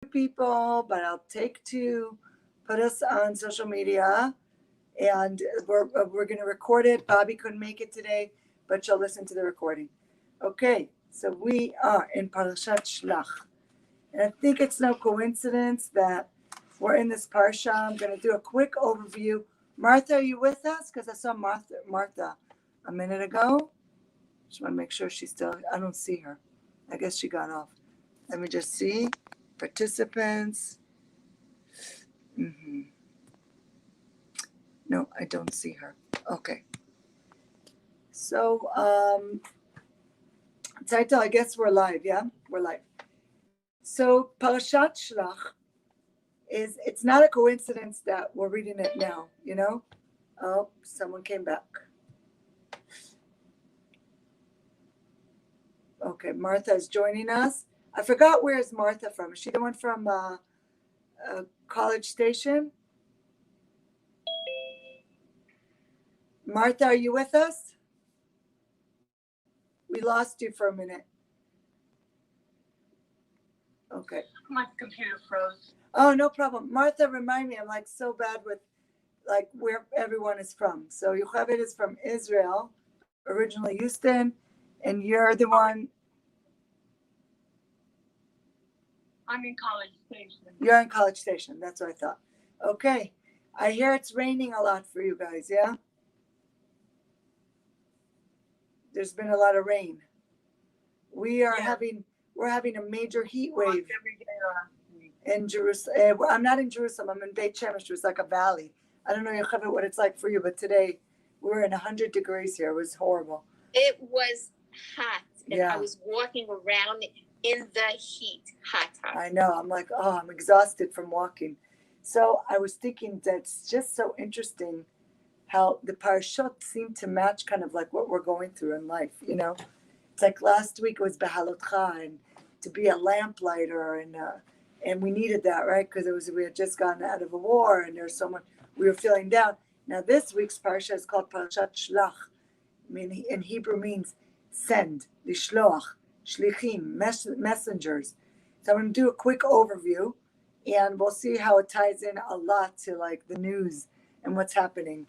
people, but I'll take two. Put us on social media, and we're going to record it. Bobby couldn't make it today, but she'll listen to the recording. Okay, so we are in Parashat Shlach. And I think it's no coincidence that we're in this parsha. I'm going to do a quick overview. Martha, are you with us? Because I saw Martha a minute ago. Just want to make sure she's still, I don't see her. I guess she got off. Let me just see. Participants. No, I don't see her. Okay. So, Taito, I guess we're live, yeah? We're live. So, Parashat Shlach it's not a coincidence that we're reading it now, you know? Oh, someone came back. Okay, Martha is joining us. I forgot where is Martha from. Is she the one from College Station? Martha, are you with us? We lost you for a minute. Okay. My computer froze. Oh, no problem. Martha, remind me, I'm like so bad with like where everyone is from. So Yocheved is from Isreal, originally Houston, and you're the one. I'm in College Station. You're in College Station. That's what I thought. Okay. I hear it's raining a lot for you guys, yeah? There's been a lot of rain. We're having a major heat wave Every day last week. in Jerusalem. I'm not in Jerusalem. I'm in Beit Shemesh. It's like a valley. I don't know, Yocheved, what it's like for you, but today we were in 100 degrees here. It was horrible. It was hot, and Yeah. I was walking around in the heat. Hot. I know. I'm like, oh, I'm exhausted from walking. So I was thinking that it's just so interesting how the parashot seem to match kind of like what we're going through in life, you know? It's like last week it was Behalotcha, and to be a lamplighter, and we needed that, right? Because we had just gotten out of a war, and there's so much, we were feeling down. Now this week's parsha is called Parashat Shlach. I mean, in Hebrew means send, lishloach, shlichim, messengers. So I'm going to do a quick overview, and we'll see how it ties in a lot to like the news and what's happening.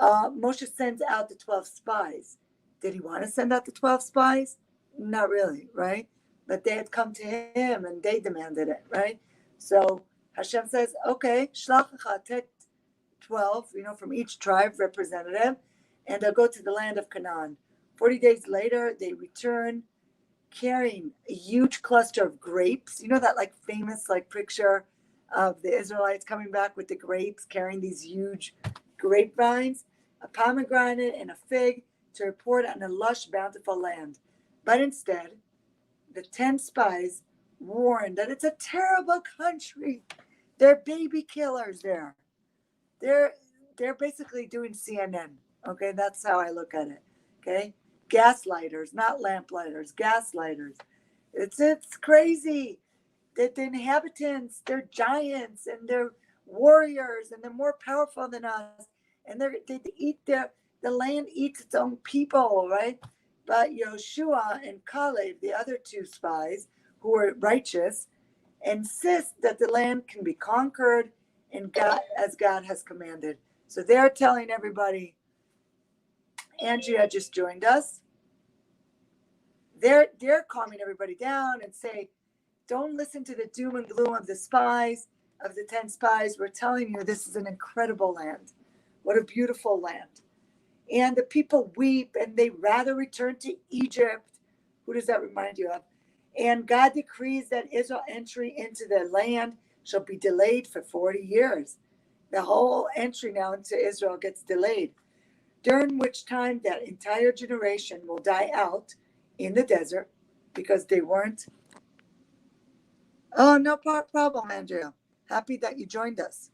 Moshe sends out the 12 spies. Did he want to send out the 12 spies? Not really, right? But they had come to him and they demanded it, right? So Hashem says, okay, shlach lecha, take 12, from each tribe representative, and they'll go to the land of Canaan. 40 days later, they return carrying a huge cluster of grapes. You know that like famous like picture of the Israelites coming back with the grapes, carrying these huge grapevines, a pomegranate and a fig to report on a lush, bountiful land. But instead, the 10 spies warned that it's a terrible country. They're baby killers there. They're basically doing CNN. Okay, that's how I look at it. Okay, gaslighters, not lamplighters, gaslighters. It's crazy. The inhabitants, they're giants and they're warriors and they're more powerful than us. And they eat the land eats its own people, right? But Yoshua and Caleb, the other two spies who were righteous, insist that the land can be conquered and God, as God has commanded. So they're telling everybody. Andrea just joined us. They're calming everybody down and say, don't listen to the doom and gloom of the spies, of the 10 spies. We're telling you this is an incredible land. What a beautiful land. And the people weep and they rather return to Egypt. Who does that remind you of? And God decrees that Israel's entry into the land shall be delayed for 40 years. The whole entry now into Israel gets delayed, during which time that entire generation will die out in the desert because they weren't. Oh, no problem, Andrea. Happy that you joined us.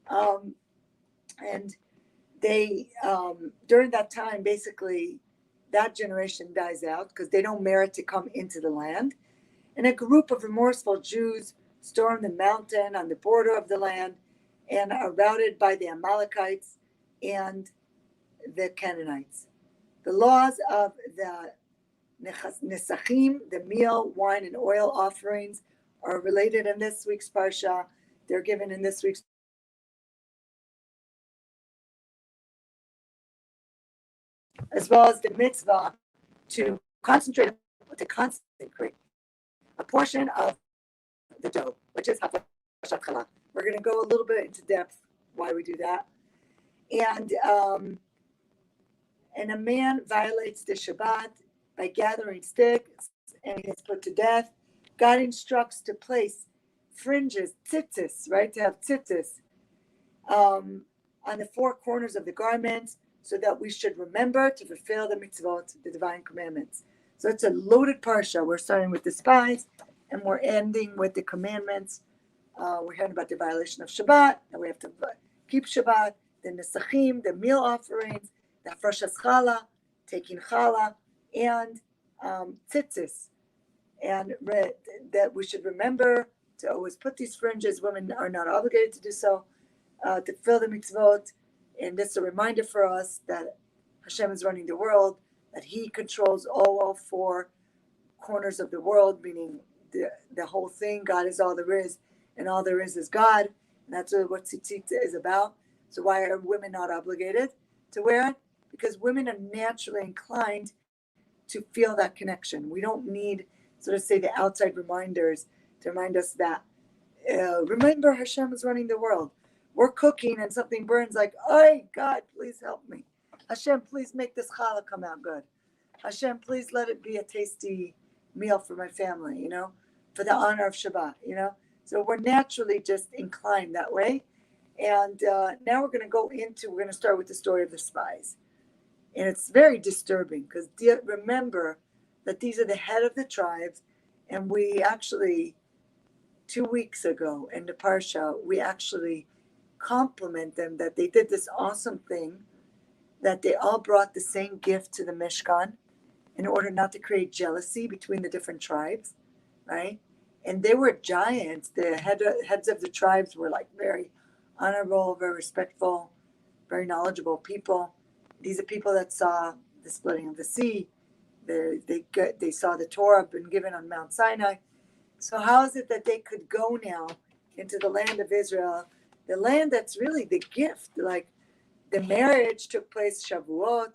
And they, during that time, basically, that generation dies out because they don't merit to come into the land. And a group of remorseful Jews storm the mountain on the border of the land and are routed by the Amalekites and the Canaanites. The laws of the Nesachim, the meal, wine, and oil offerings, are related in this week's parsha. They're given in this week's as well as the mitzvah to consecrate a portion of the dough, which is haflashat challah. We're going to go a little bit into depth why we do that. And a man violates the Shabbat by gathering sticks and he is put to death. God instructs to place fringes, tzitzis, right, to have tzitzis on the four corners of the garments so that we should remember to fulfill the mitzvot, the divine commandments. So it's a loaded parsha. We're starting with the spies and we're ending with the commandments. We're hearing about the violation of Shabbat, and we have to keep Shabbat, the nesachim, the meal offerings, the hafrashas challah, taking challah, and tzitzis. And that we should remember to always put these fringes. Women are not obligated to do so, to fill the mitzvot. And this is a reminder for us that Hashem is running the world, that He controls all four corners of the world, meaning the whole thing. God is all there is, and all there is God. And that's what tzitzit is about. So why are women not obligated to wear it? Because women are naturally inclined to feel that connection. We don't need, so to say, the outside reminders to remind us that, remember Hashem is running the world. We're cooking and something burns, like, oh, God, please help me. Hashem, please make this challah come out good. Hashem, please let it be a tasty meal for my family, for the honor of Shabbat, So we're naturally just inclined that way. And now we're going to start with the story of the spies. And it's very disturbing because remember that these are the head of the tribes. And we actually, 2 weeks ago in the Parsha, we actually compliment them that they did this awesome thing, that they all brought the same gift to the Mishkan in order not to create jealousy between the different tribes, right? And they were giants. The heads of the tribes were like very honorable, very respectful, very knowledgeable people. These are people that saw the splitting of the sea. They saw the Torah been given on Mount Sinai. So how is it that they could go now into the land of Israel, the land that's really the gift? Like the marriage took place Shavuot,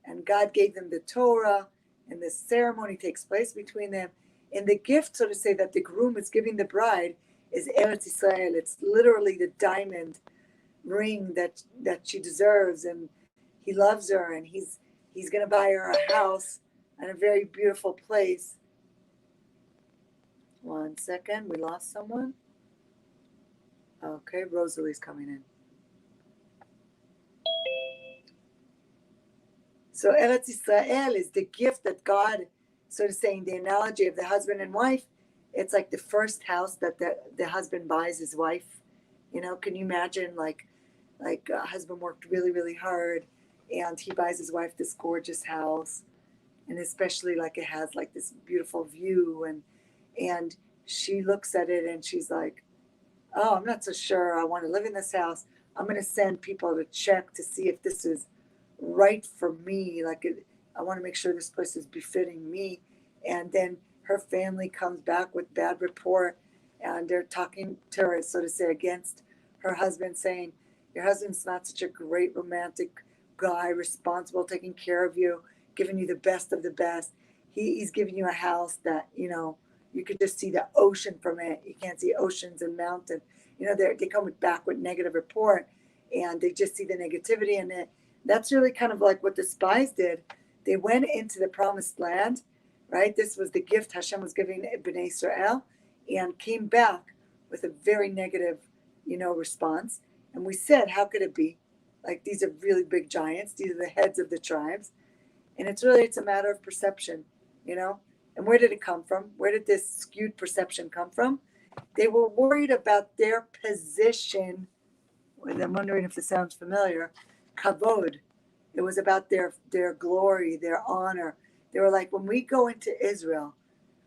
and God gave them the Torah, and the ceremony takes place between them. And the gift, so to say, that the groom is giving the bride is Eretz Israel. It's literally the diamond ring that she deserves, and he loves her, and he's going to buy her a house and a very beautiful place. 1 second, we lost someone. Okay, Rosalie's coming in. So Eretz Israel is the gift that God, so to say, in the analogy of the husband and wife, it's like the first house that the husband buys his wife. Can you imagine like a husband worked really, really hard and he buys his wife this gorgeous house, and especially like it has like this beautiful view, and she looks at it and she's like, oh, I'm not so sure I want to live in this house. I'm going to send people to check to see if this is right for me. I want to make sure this place is befitting me. And then her family comes back with bad report, and they're talking to her, so to say, against her husband, saying, your husband's not such a great romantic guy, responsible, taking care of you, giving you the best of the best. He's giving you a house that, you could just see the ocean from it. You can't see oceans and mountains. They come back with negative report, and they just see the negativity in it. That's really kind of like what the spies did. They went into the promised land, right? This was the gift Hashem was giving Bnei Israel, and came back with a very negative, response. And we said, how could it be? Like, these are really big giants. These are the heads of the tribes. And it's a matter of perception, And where did it come from? Where did this skewed perception come from? They were worried about their position. I'm wondering if this sounds familiar. Kavod. It was about their glory, their honor. They were like, when we go into Israel,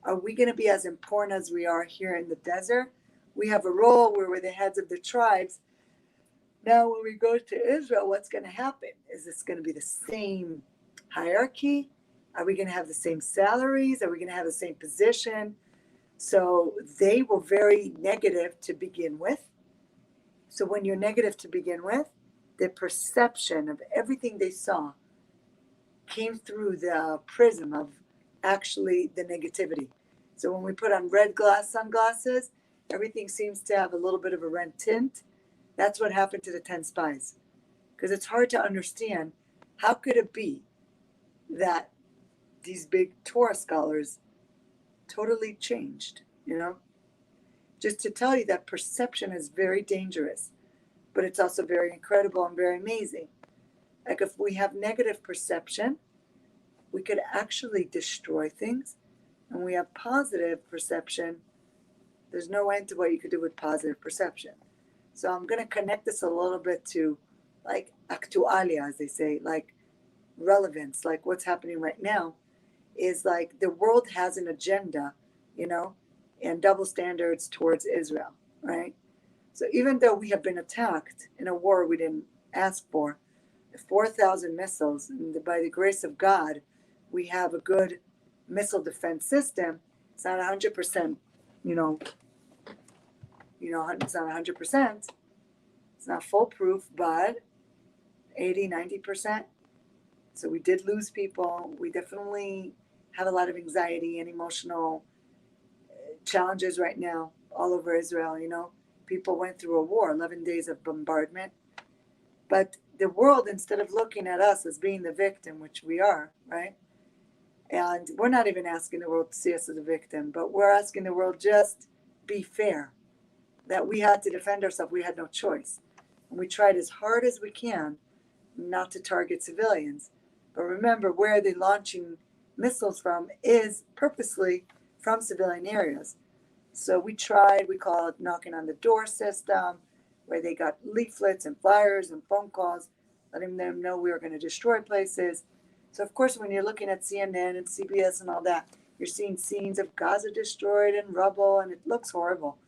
are we going to be as important as we are here in the desert? We have a role where we're the heads of the tribes. Now, when we go to Israel, what's going to happen? Is this going to be the same hierarchy? Are we going to have the same salaries? Are we going to have the same position? So they were very negative to begin with. So when you're negative to begin with, the perception of everything they saw came through the prism of actually the negativity. So when we put on red glass sunglasses, everything seems to have a little bit of a red tint. That's what happened to the 10 spies. Because it's hard to understand, how could it be that these big Torah scholars totally changed, you know? Just to tell you that perception is very dangerous, but it's also very incredible and very amazing. Like if we have negative perception, we could actually destroy things. And we have positive perception, there's no end to what you could do with positive perception. So I'm going to connect this a little bit to like actualia, as they say, like relevance, like what's happening right now is like the world has an agenda, you know, and double standards towards Israel, right? So even though we have been attacked in a war we didn't ask for, 4,000 missiles, and by the grace of God, we have a good missile defense system. It's not 100%, it's not 100%. It's not foolproof, but 80, 90%. So we did lose people. We definitely have a lot of anxiety and emotional challenges right now all over Israel, you know. People went through a war, 11 days of bombardment. But the world, instead of looking at us as being the victim, which we are, right? And we're not even asking the world to see us as a victim, but we're asking the world just be fair, that we had to defend ourselves. We had no choice. And we tried as hard as we can not to target civilians. But remember, where they're launching missiles from is purposely from civilian areas. So we tried, we call it knocking on the door system, where they got leaflets and flyers and phone calls, letting them know we were going to destroy places. So of course, when you're looking at CNN and CBS and all that, you're seeing scenes of Gaza destroyed and rubble, and it looks horrible.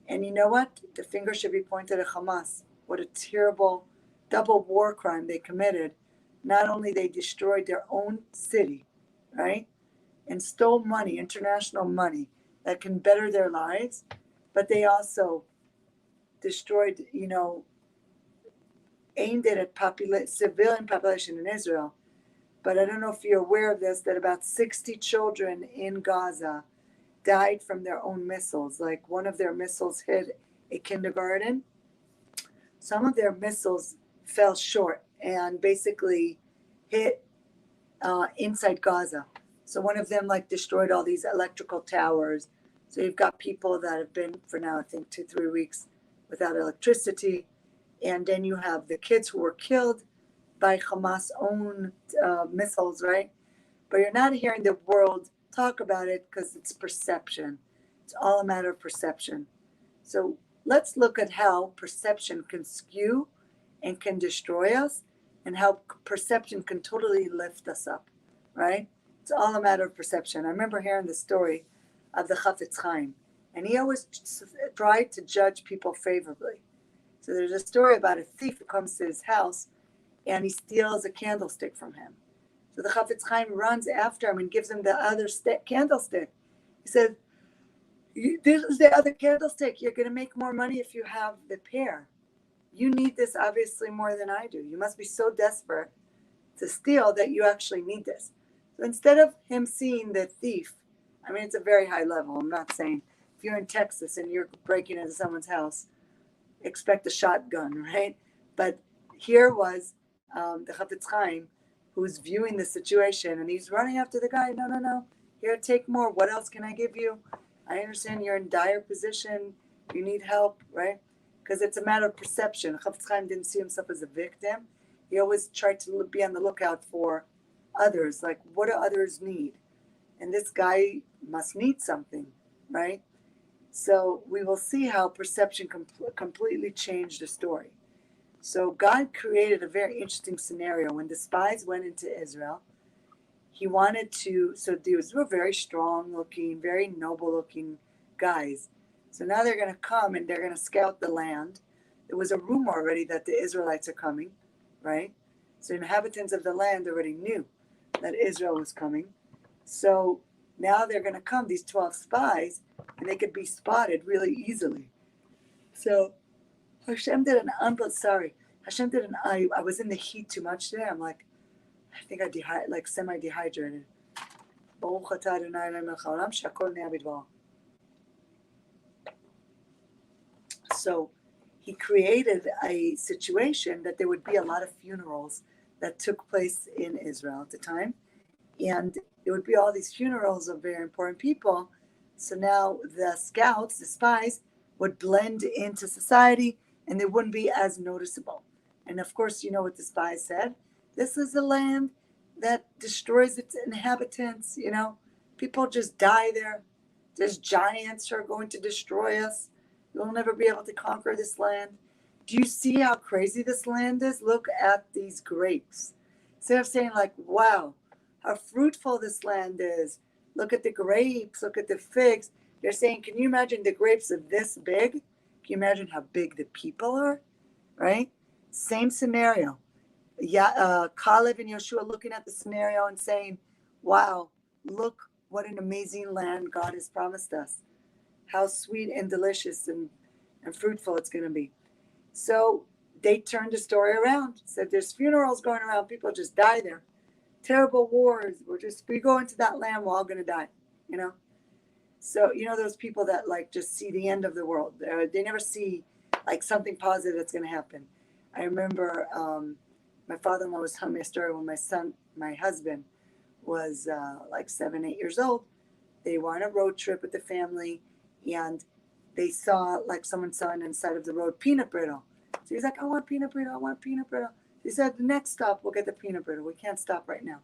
And you know what? The finger should be pointed at Hamas. What a terrible double war crime they committed. Not only they destroyed their own city, right? And stole money, international money, that can better their lives, but they also destroyed, aimed it at civilian population in Israel. But I don't know if you're aware of this, that about 60 children in Gaza died from their own missiles. Like one of their missiles hit a kindergarten. Some of their missiles fell short and basically hit inside Gaza. So one of them destroyed all these electrical towers. So you've got people that have been for now, I think 2-3 weeks without electricity. And then you have the kids who were killed by Hamas own missiles, right? But you're not hearing the world talk about it because it's perception. It's all a matter of perception. So let's look at how perception can skew and can destroy us, and how perception can totally lift us up, right? It's all a matter of perception. I remember hearing the story of the Chafetz Chaim, and he always tried to judge people favorably. So there's a story about a thief who comes to his house and he steals a candlestick from him. So the Chafetz Chaim runs after him and gives him the other candlestick. He said, "This is the other candlestick. You're going to make more money if you have the pair. You need this obviously more than I do. You must be so desperate to steal that you actually need this." So instead of him seeing the thief, I mean, it's a very high level. I'm not saying if you're in Texas and you're breaking into someone's house, expect a shotgun, right? But here was the Chafetz Chaim, who's viewing the situation, and he's running after the guy. No. Here, take more. What else can I give you? I understand you're in dire position. You need help, right? Because it's a matter of perception. Chafetz Chaim didn't see himself as a victim. He always tried to be on the lookout for others. Like, what do others need? And this guy must need something, right? So we will see how perception completely changed the story. So God created a very interesting scenario. When the spies went into Israel, he wanted to, so these were very strong looking, very noble looking guys. So now they're going to come and they're going to scout the land. There was a rumor already that the Israelites are coming, right? So inhabitants of the land already knew that Israel was coming. So Now they're going to come, these 12 spies, and they could be spotted really easily. So Hashem did an Hashem did an, I was in the heat too much today. I'm like, I think I semi-dehydrated. Baruch atah Adonai Eloheinu melech haolam she'akol nהיה bidvaro. So he created a situation that there would be a lot of funerals that took place in Israel at the time. And there would be all these funerals of very important people. So now the scouts, the spies, would blend into society and they wouldn't be as noticeable. And of course, you know what the spies said? This is a land that destroys its inhabitants, you know. People just die there. There's giants who are going to destroy us. You'll never be able to conquer this land. Do you see how crazy this land is? Look at these grapes. Instead of saying like, wow, how fruitful this land is. Look at the grapes, look at the figs. They're saying, can you imagine the grapes of this big? Can you imagine how big the people are? Right? Same scenario. Caleb and Yeshua looking at the scenario and saying, wow, look what an amazing land God has promised us. How sweet and delicious and fruitful it's going to be. So they turned the story around. Said there's funerals going around. People just die there. Terrible wars. We go into that land, we're all going to die, you know? So, you know, those people that like just see the end of the world. They never see like something positive that's going to happen. I remember my father-in-law was telling me a story when my husband was like 7, 8 years old. They were on a road trip with the family and they saw, like someone saw on the side of the road, peanut brittle. So he's like, I want peanut brittle, I want peanut brittle. He said, the next stop, we'll get the peanut brittle. We can't stop right now.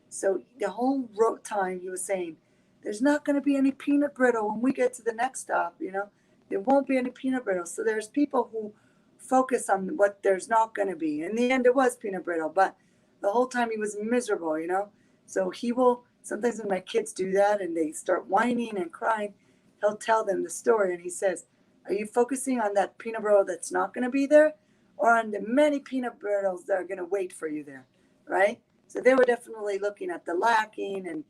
So the whole road time he was saying, there's not going to be any peanut brittle when we get to the next stop, you know. There won't be any peanut brittle. So there's people who focus on what there's not going to be. In the end, it was peanut brittle, but the whole time he was miserable, you know. So he will, sometimes when my kids do that and they start whining and crying, he'll tell them the story and he says, are you focusing on that peanut brittle that's not going to be there or on the many peanut brittles that are going to wait for you there, right? So they were definitely looking at the lacking and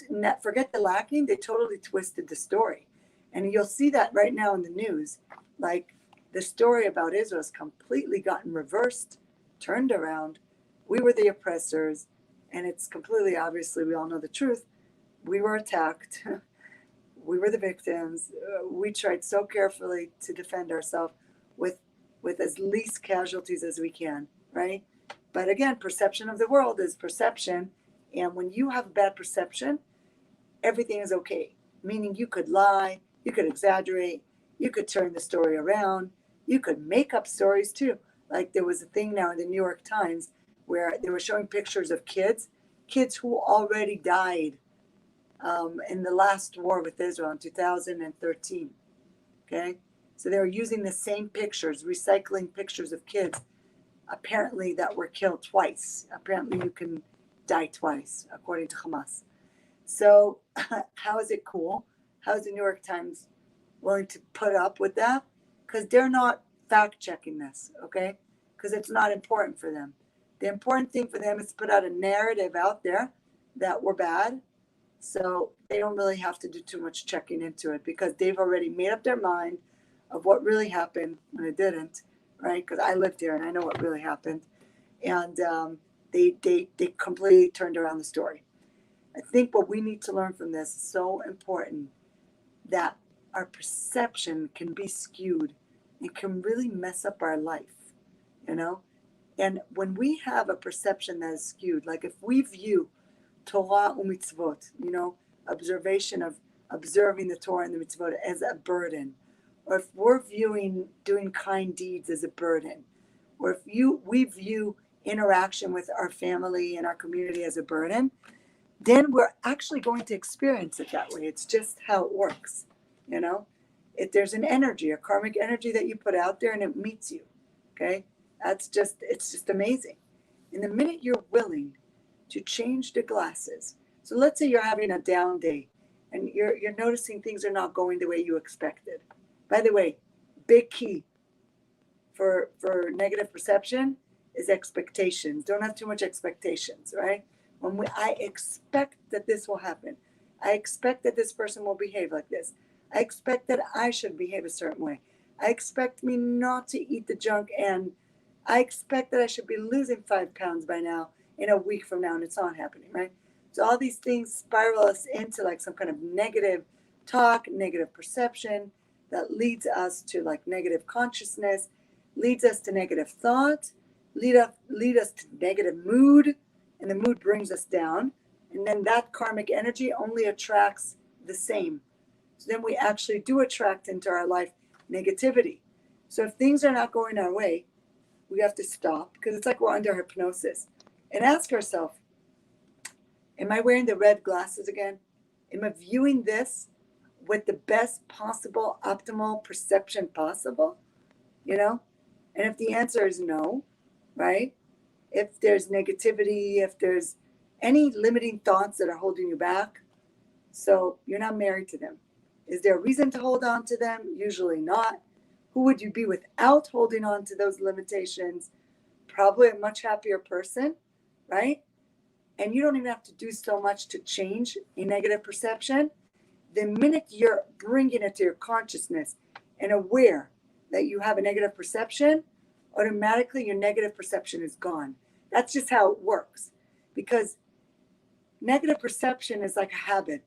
not forget the lacking, they totally twisted the story. And you'll see that right now in the news. Like the story about Israel has completely gotten reversed, turned around. We were the oppressors, and it's completely obviously, we all know the truth. We were attacked. We were the victims. We tried so carefully to defend ourselves with as least casualties as we can, right? But again, perception of the world is perception. And when you have bad perception, everything is okay. Meaning you could lie, you could exaggerate, you could turn the story around, you could make up stories too. Like there was a thing now in the New York Times where they were showing pictures of kids who already died in the last war with Israel in 2013. Okay? So they were using the same pictures, recycling pictures of kids apparently that were killed twice. Apparently you can die twice, according to Hamas. So how is it cool? How is the New York Times willing to put up with that? Because they're not fact-checking this, okay? Because it's not important for them. The important thing for them is to put out a narrative out there that we're bad. So they don't really have to do too much checking into it because they've already made up their mind of what really happened when it didn't, right? Because I lived here and I know what really happened. And they completely turned around the story. I think what we need to learn from this is so important that our perception can be skewed and can really mess up our life, you know? And when we have a perception that is skewed, like if we view Torah u'mitzvot, you know, observation of observing the Torah and the mitzvot as a burden, or if we're viewing doing kind deeds as a burden, or if we view interaction with our family and our community as a burden, then we're actually going to experience it that way. It's just how it works, you know? There's an energy, a karmic energy that you put out there and it meets you, okay? It's just amazing. And the minute you're willing to change the glasses, so let's say you're having a down day and you're noticing things are not going the way you expected. By the way, big key for negative perception is expectations. Don't have too much expectations, right? I expect that this will happen. I expect that this person will behave like this. I expect that I should behave a certain way. I expect me not to eat the junk, and I expect that I should be losing 5 pounds by now in a week from now, and it's not happening, right? So all these things spiral us into like some kind of negative talk, negative perception that leads us to like negative consciousness, leads us to negative thought, lead us to negative mood, and the mood brings us down. And then that karmic energy only attracts the same. So then we actually do attract into our life negativity. So if things are not going our way, we have to stop, because it's like we're under hypnosis, and ask ourselves, am I wearing the red glasses again? Am I viewing this with the best possible optimal perception possible? You know? And if the answer is no, right? If there's negativity, if there's any limiting thoughts that are holding you back, so you're not married to them. Is there a reason to hold on to them? Usually not. Who would you be without holding on to those limitations? Probably a much happier person, right? And you don't even have to do so much to change a negative perception. The minute you're bringing it to your consciousness and aware that you have a negative perception, automatically your negative perception is gone. That's just how it works. Because negative perception is like a habit.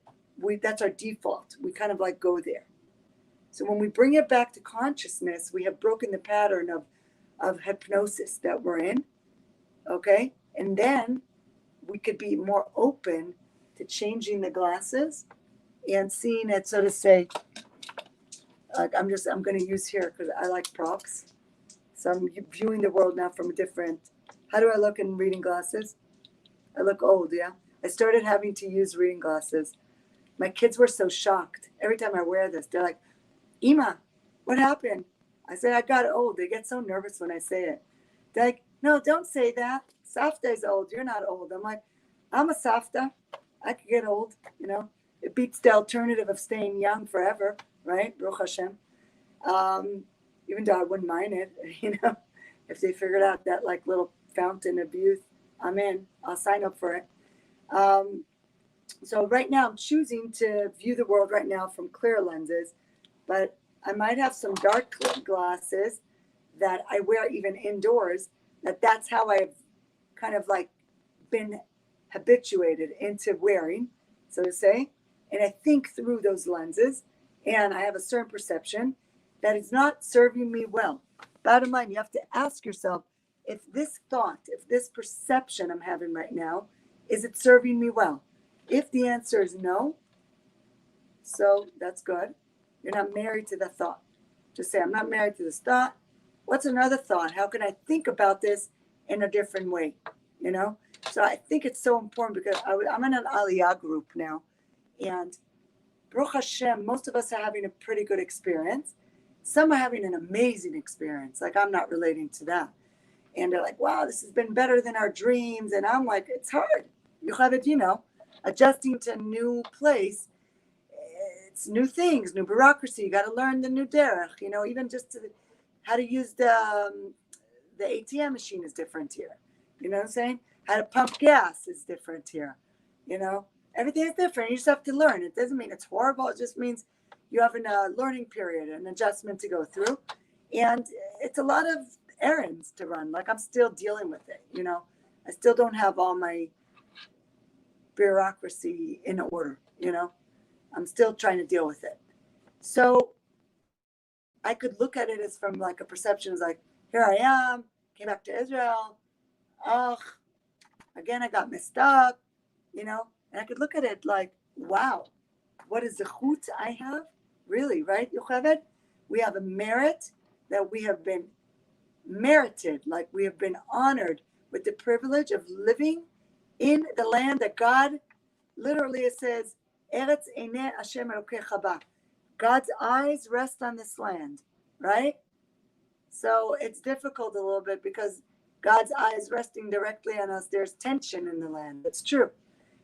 That's our default. We kind of like go there. So when we bring it back to consciousness, we have broken the pattern of hypnosis that we're in, okay? And then we could be more open to changing the glasses and seeing it, so to say, like I'm going to use here because I like props. So I'm viewing the world now from a different, how do I look in reading glasses? I look old, yeah? I started having to use reading glasses. My kids were so shocked. Every time I wear this, they're like, Ima, what happened? I said, I got old. They get so nervous when I say it. They're like, no, don't say that. Safta is old. You're not old. I'm like, I'm a Safta. I could get old, you know. It beats the alternative of staying young forever, right? Baruch Hashem. Even though I wouldn't mind it, you know, if they figured out that like little fountain of youth, I'm in. I'll sign up for it. So right now I'm choosing to view the world right now from clear lenses, but I might have some dark glasses that I wear even indoors. That's how I've kind of like been habituated into wearing, so to say. And I think through those lenses, and I have a certain perception that is not serving me well. Bottom line, you have to ask yourself, if this thought, if this perception I'm having right now, is it serving me well? If the answer is no, so that's good. You're not married to the thought. Just say, I'm not married to this thought. What's another thought? How can I think about this in a different way? You know? So I think it's so important because I'm in an Aliyah group now. And Baruch Hashem, most of us are having a pretty good experience. Some are having an amazing experience. Like, I'm not relating to that. And they're like, wow, this has been better than our dreams. And I'm like, it's hard. You have it, you know, adjusting to a new place. It's new things, new bureaucracy. You got to learn the new derech, you know, even just how to use the ATM machine is different here. You know what I'm saying? How to pump gas is different here. You know, everything is different. You just have to learn. It doesn't mean it's horrible. It just means you have a learning period, an adjustment to go through. And it's a lot of errands to run. Like, I'm still dealing with it, you know. I still don't have all my bureaucracy in order, you know. I'm still trying to deal with it. So I could look at it as from like a perception as like, here I am, came back to Israel. Oh, again, I got messed up, you know. And I could look at it like, wow, what is the chut I have? Really, right, Yocheved? We have a merit that we have been merited, like we have been honored with the privilege of living in the land that God, literally it says, Eretz Einei Hashem Elokecha Ba. God's eyes rest on this land, right? So it's difficult a little bit because God's eyes resting directly on us, there's tension in the land. That's true.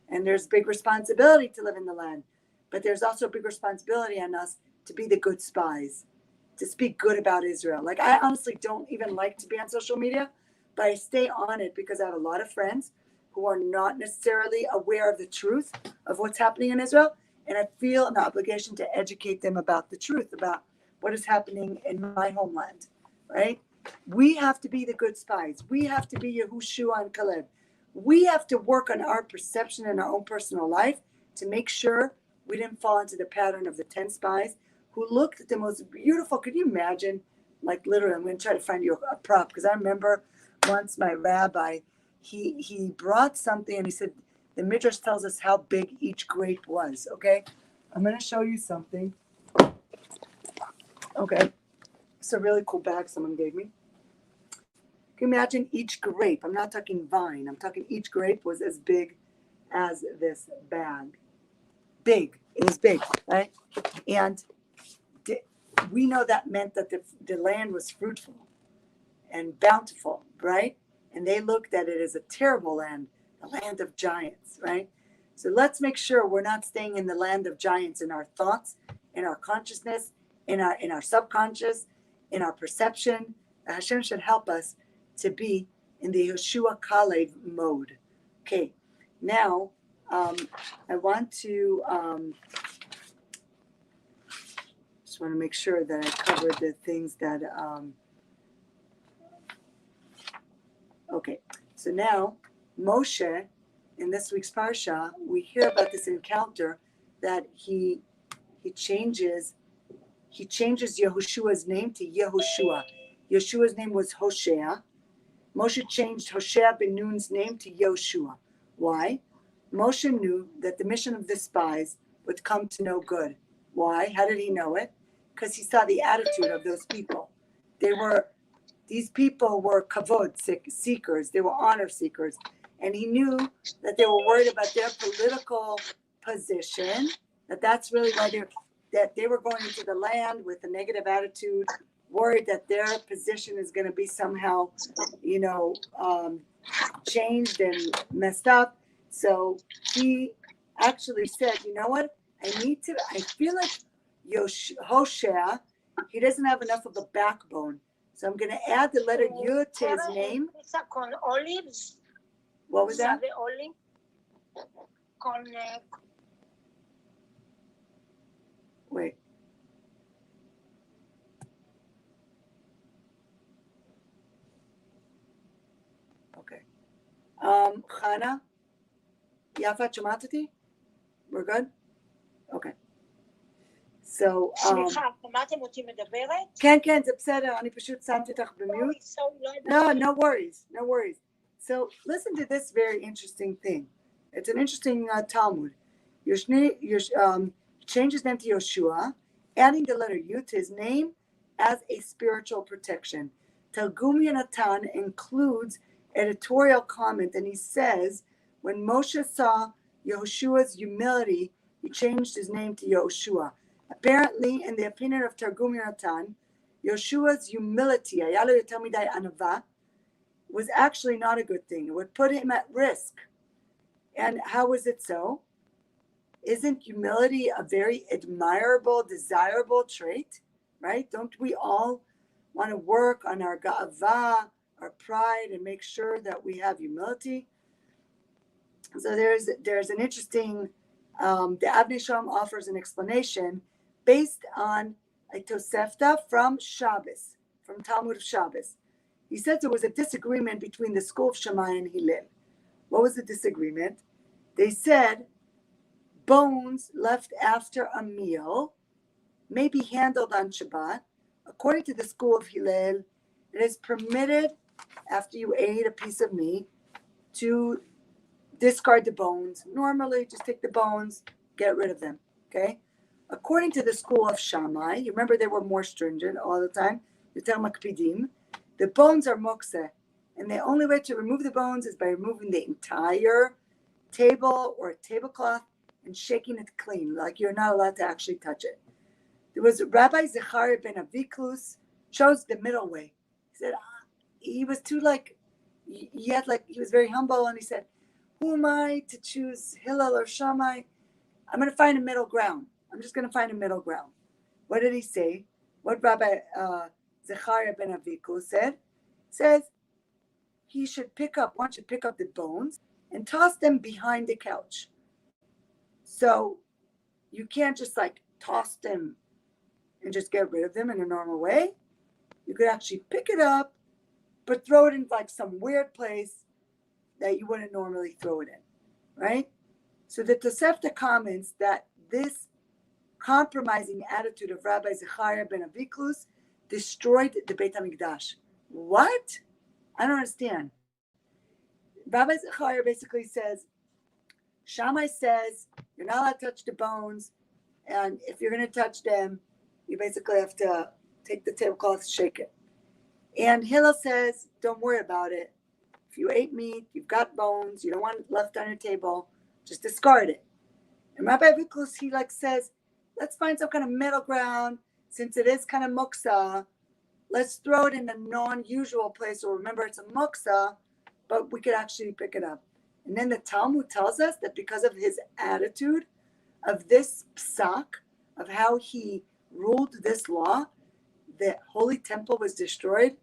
And there's big responsibility to live in the land. But there's also a big responsibility on us to be the good spies, to speak good about Israel. Like, I honestly don't even like to be on social media, but I stay on it because I have a lot of friends who are not necessarily aware of the truth of what's happening in Israel. And I feel an obligation to educate them about the truth, about what is happening in my homeland, right? We have to be the good spies. We have to be Yehoshua and Caleb. We have to work on our perception in our own personal life to make sure we didn't fall into the pattern of the 10 spies who looked at the most beautiful. Could you imagine? Like literally, I'm going to try to find you a prop, because I remember once my rabbi, he brought something and he said, the Midrash tells us how big each grape was, okay? I'm going to show you something. Okay. It's a really cool bag someone gave me. Can you imagine each grape? I'm not talking vine. I'm talking each grape was as big as this bag. Big. It was big, right? And we know that meant that the land was fruitful and bountiful, right? And they looked at it as a terrible land, the land of giants, right? So let's make sure we're not staying in the land of giants in our thoughts, in our consciousness, in our subconscious, in our perception. Hashem should help us to be in the Yehoshua Kalev mode. Okay, now I want to just want to make sure that I covered the things that. Okay, so now Moshe, in this week's parsha, we hear about this encounter that he changes Yehoshua's name to Yehoshua. Yeshua's name was Hoshea. Moshe changed Hoshea ben Nun's name to Yoshua. Why? Moshe knew that the mission of the spies would come to no good. Why? How did he know it? Because he saw the attitude of those people. These people were kavod seekers. They were honor seekers. And he knew that they were worried about their political position, that's really why they were going into the land with a negative attitude, worried that their position is going to be somehow, changed and messed up. So he actually said, you know what? I feel like Hoshea, he doesn't have enough of a backbone. So I'm going to add the letter Yud to his name. Olives. What was that? Wait. Okay. Chana? יפה, את שומעת אותי? We're good? Okay. So, סליחה, שמעתם אותי מדברת? כן, זה בסדר, אני פשוט שמתי אותך במיוט. No worries. So, listen to this very interesting thing. It's an interesting Talmud. Change his name to Yoshua, adding the letter Yud to his name as a spiritual protection. Targum Yonatan includes editorial comment, and he says, when Moshe saw Yehoshua's humility, he changed his name to Yoshua. Apparently, in the opinion of Targum Yonatan, Yeshua's humility, was actually not a good thing. It would put him at risk. And how is it so? Isn't humility a very admirable, desirable trait, right? Don't we all want to work on our ga'ava, our pride, and make sure that we have humility? So there's an interesting, the Avnei Shalom offers an explanation based on a Tosefta from Shabbos, from Talmud of Shabbos. He said there was a disagreement between the school of Shammai and Hillel. What was the disagreement? They said bones left after a meal may be handled on Shabbat. According to the school of Hillel, it is permitted after you ate a piece of meat to discard the bones. Normally, just take the bones, get rid of them, okay? According to the school of Shammai, you remember they were more stringent all the time, the bones are mokseh, and the only way to remove the bones is by removing the entire table or tablecloth and shaking it clean, like you're not allowed to actually touch it. There was Rabbi Zechariah ben Aviklus chose the middle way. He said he was too he was very humble, and he said, who am I to choose Hillel or Shammai? I'm going to find a middle ground. I'm just going to find a middle ground. What did he say? What Rabbi Zechariah ben Aviklus said? Says one should pick up the bones and toss them behind the couch. So you can't just like toss them and just get rid of them in a normal way. You could actually pick it up, but throw it in like some weird place that you wouldn't normally throw it in, right? So the Tosefta comments that this compromising attitude of Rabbi Zechariah ben Aviklus destroyed the Beit HaMikdash. What? I don't understand. Rabbi Zechariah basically says, Shammai says, you're not allowed to touch the bones, and if you're going to touch them, you basically have to take the tablecloth, shake it. And Hillel says, don't worry about it. If you ate meat, you've got bones, you don't want it left on your table, just discard it. And Rabbi Viklus, he like says, let's find some kind of middle ground, since it is kind of muksa, let's throw it in a non-usual place, or remember it's a muksa, but we could actually pick it up. And then the Talmud tells us that because of his attitude of this psak, of how he ruled this law, the Holy Temple was destroyed.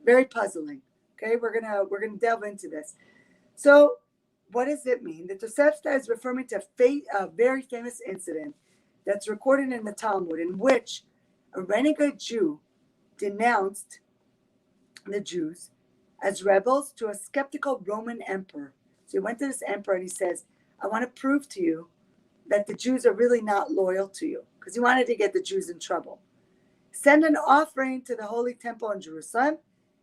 Very puzzling. Okay, we're gonna delve into this. So, what does it mean? The Tosefta is referring to a very famous incident that's recorded in the Talmud, in which a renegade Jew denounced the Jews as rebels to a skeptical Roman emperor. So he went to this emperor and he says, I want to prove to you that the Jews are really not loyal to you, because he wanted to get the Jews in trouble. Send an offering to the Holy Temple in Jerusalem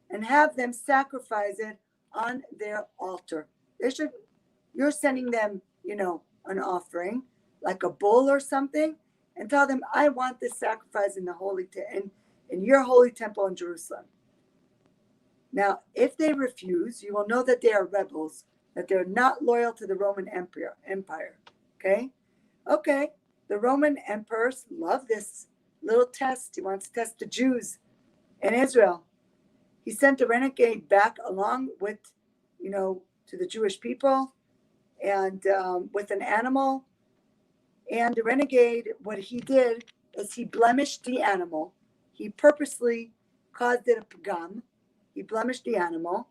and have them sacrifice it on their altar. You're sending them, an offering, like a bull or something, and tell them, I want this sacrifice in the in your Holy Temple in Jerusalem. Now, if they refuse, you will know that they are rebels, that they're not loyal to the Roman Empire. Okay? Okay. The Roman emperors love this little test. He wants to test the Jews in Israel. He sent a renegade back along with, to the Jewish people, and with an animal. And the renegade, what he did is he blemished the animal. He purposely caused it a pagam. He blemished the animal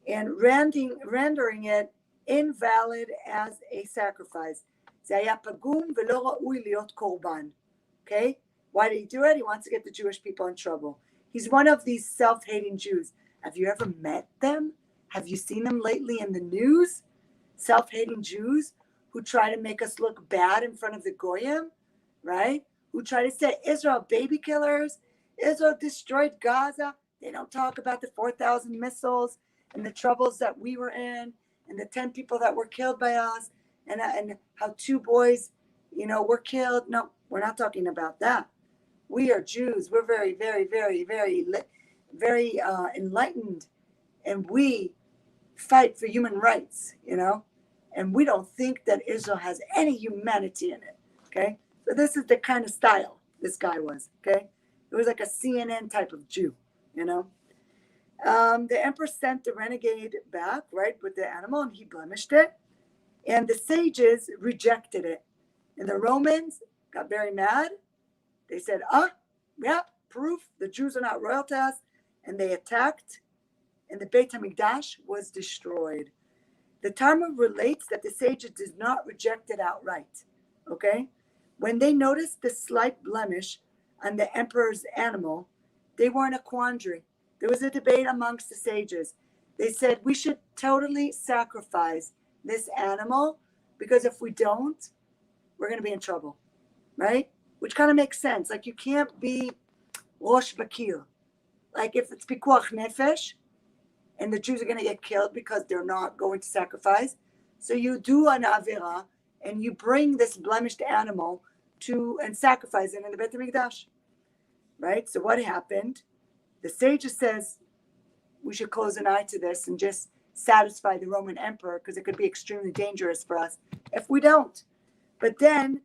and rendering it invalid as a sacrifice. Okay? Why did he do it? He wants to get the Jewish people in trouble. He's one of these self-hating Jews. Have you ever met them? Have you seen them lately in the news? Self-hating Jews who try to make us look bad in front of the Goyim, right? Who try to say Israel baby killers, Israel destroyed Gaza. They don't talk about the 4,000 missiles and the troubles that we were in, and the 10 people that were killed by us, and how 2 boys, were killed. No, we're not talking about that. We are Jews. We're very, very, very, very, very enlightened, and we fight for human rights, and we don't think that Israel has any humanity in it, okay? So this is the kind of style this guy was, okay? It was like a CNN type of Jew, The emperor sent the renegade back, right, with the animal, and he blemished it, and the sages rejected it, and the Romans got very mad. They said, yeah, proof the Jews are not royal to us, and they attacked, and the Beit HaMikdash was destroyed. The Talmud relates that the sages did not reject it outright, okay? When they noticed the slight blemish on the emperor's animal, they were in a quandary. There was a debate amongst the sages. They said, we should totally sacrifice this animal, because if we don't, we're going to be in trouble, right? Which kind of makes sense. Like, you can't be rosh bakir. Like, if it's pikuach nefesh, and the Jews are going to get killed because they're not going to sacrifice, so you do an avira, and you bring this blemished animal and sacrifice it in the Beit HaMikdash, right? So what happened? The sages says we should close an eye to this and just satisfy the Roman emperor, because it could be extremely dangerous for us if we don't. But then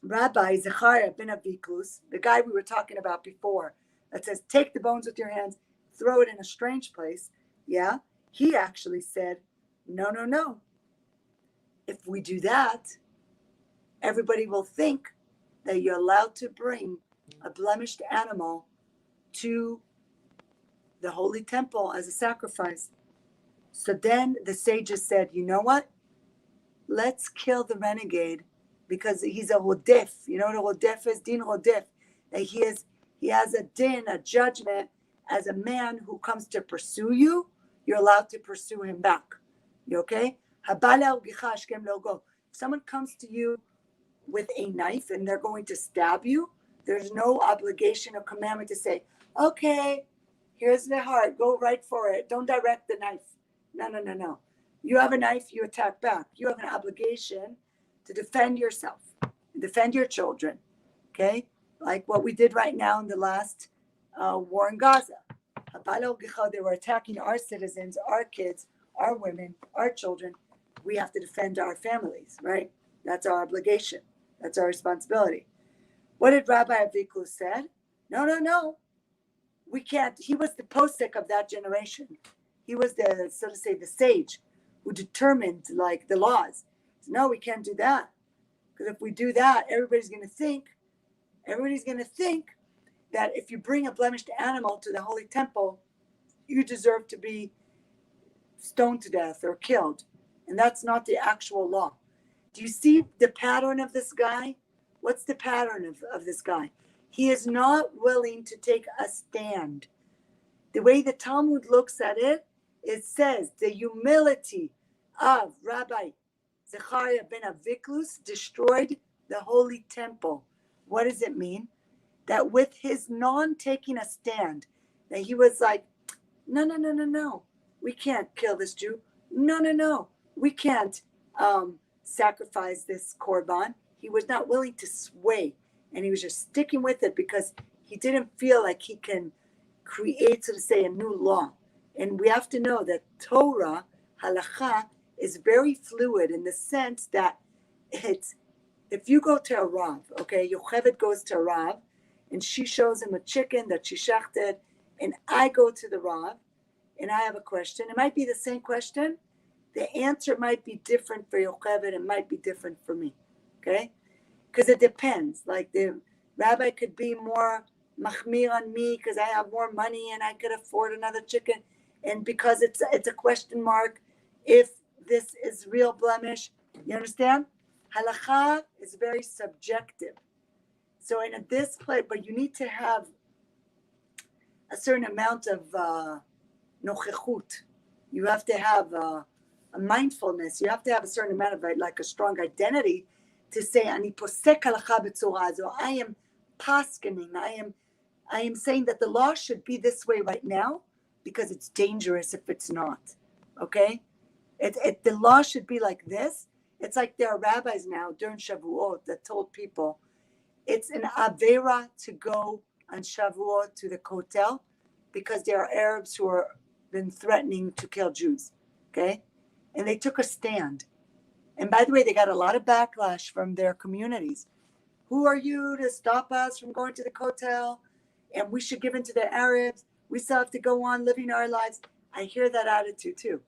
Rabbi Zechariah ben Aviklus, the guy we were talking about before, that says take the bones with your hands, throw it in a strange place, he actually said, no. If we do that, everybody will think that you're allowed to bring a blemished animal to the Holy Temple as a sacrifice. So then the sages said, you know what? Let's kill the renegade because he's a rodef. You know what a rodef is? Din rodef. That he has a din, a judgment. As a man who comes to pursue you, you're allowed to pursue him back. You okay? If someone comes to you with a knife and they're going to stab you, there's no obligation or commandment to say, okay, here's the heart, go right for it. Don't direct the knife. No. You have a knife, you attack back. You have an obligation to defend yourself, defend your children, okay? Like what we did right now in the last war in Gaza. They were attacking our citizens, our kids, our women, our children. We have to defend our families, right? That's our obligation. That's our responsibility. What did Rabbi Aviku said? No. We can't. He was the posek of that generation. He was the, so to say, the sage who determined like the laws. So, no, we can't do that. Because if we do that, everybody's going to think that if you bring a blemished animal to the holy temple, you deserve to be stoned to death or killed. And that's not the actual law. Do you see the pattern of this guy? What's the pattern of this guy? He is not willing to take a stand. The way the Talmud looks at it, it says the humility of Rabbi Zechariah ben Aviklus destroyed the holy temple. What does it mean? That with his non-taking a stand, that he was like, no, we can't kill this Jew. No, we can't sacrifice this korban. He was not willing to sway, and he was just sticking with it because he didn't feel like he can create, so to say, a new law. And we have to know that Torah, halacha, is very fluid in the sense that it's, if you go to a Rav, okay, Yocheved goes to a Rav, and she shows him a chicken that she shechted, and I go to the Rav, and I have a question. It might be the same question. The answer might be different for Yocheved, it might be different for me, okay? Because it depends. Like the rabbi could be more machmir on me because I have more money and I could afford another chicken, and because it's a question mark if this is real blemish. You understand? Halacha is very subjective. So in this place, but you need to have a certain amount of nochechut. You have to have a mindfulness. You have to have a certain amount of like a strong identity to say, "Ani posek halacha b'tzora hazo." I am paskening. I am saying that the law should be this way right now because it's dangerous if it's not. Okay, the law should be like this. It's like there are rabbis now during Shavuot that told people it's an avera to go on Shavuot to the kotel because there are Arabs who are been threatening to kill Jews. Okay, and they took a stand. And by the way, they got a lot of backlash from their communities. Who are you to stop us from going to the kotel? And we should give in to the Arabs. We still have to go on living our lives. I hear that attitude too.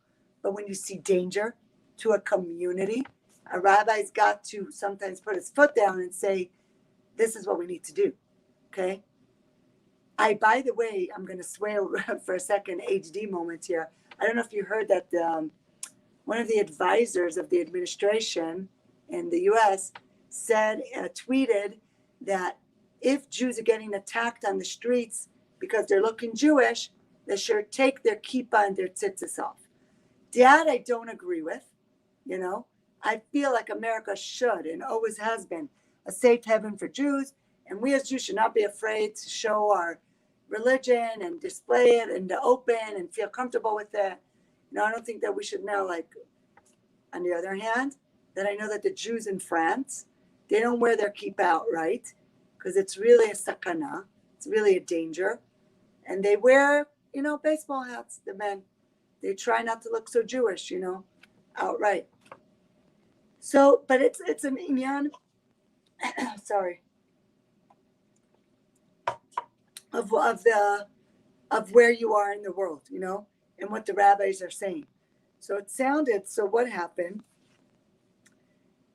But when you see danger to a community, a rabbi's got to sometimes put his foot down and say, this is what we need to do, okay? By the way, I'm going to swear for a second, HD moment here. I don't know if you heard that one of the advisors of the administration in the U.S. said, tweeted that if Jews are getting attacked on the streets because they're looking Jewish, they should take their kippah and their tzitzis off. That I don't agree with, you know. I feel like America should and always has been a safe haven for Jews, and we as Jews should not be afraid to show our religion and display it in the open and feel comfortable with it. No, I don't think that we should now, like, on the other hand, that I know that the Jews in France, they don't wear their kippah outright because it's really a sakana, it's really a danger, and they wear, you know, baseball hats, the men. They try not to look so Jewish, you know, outright. So, but it's an inyan, sorry, of where you are in the world, you know, and what the rabbis are saying. So it sounded, so what happened?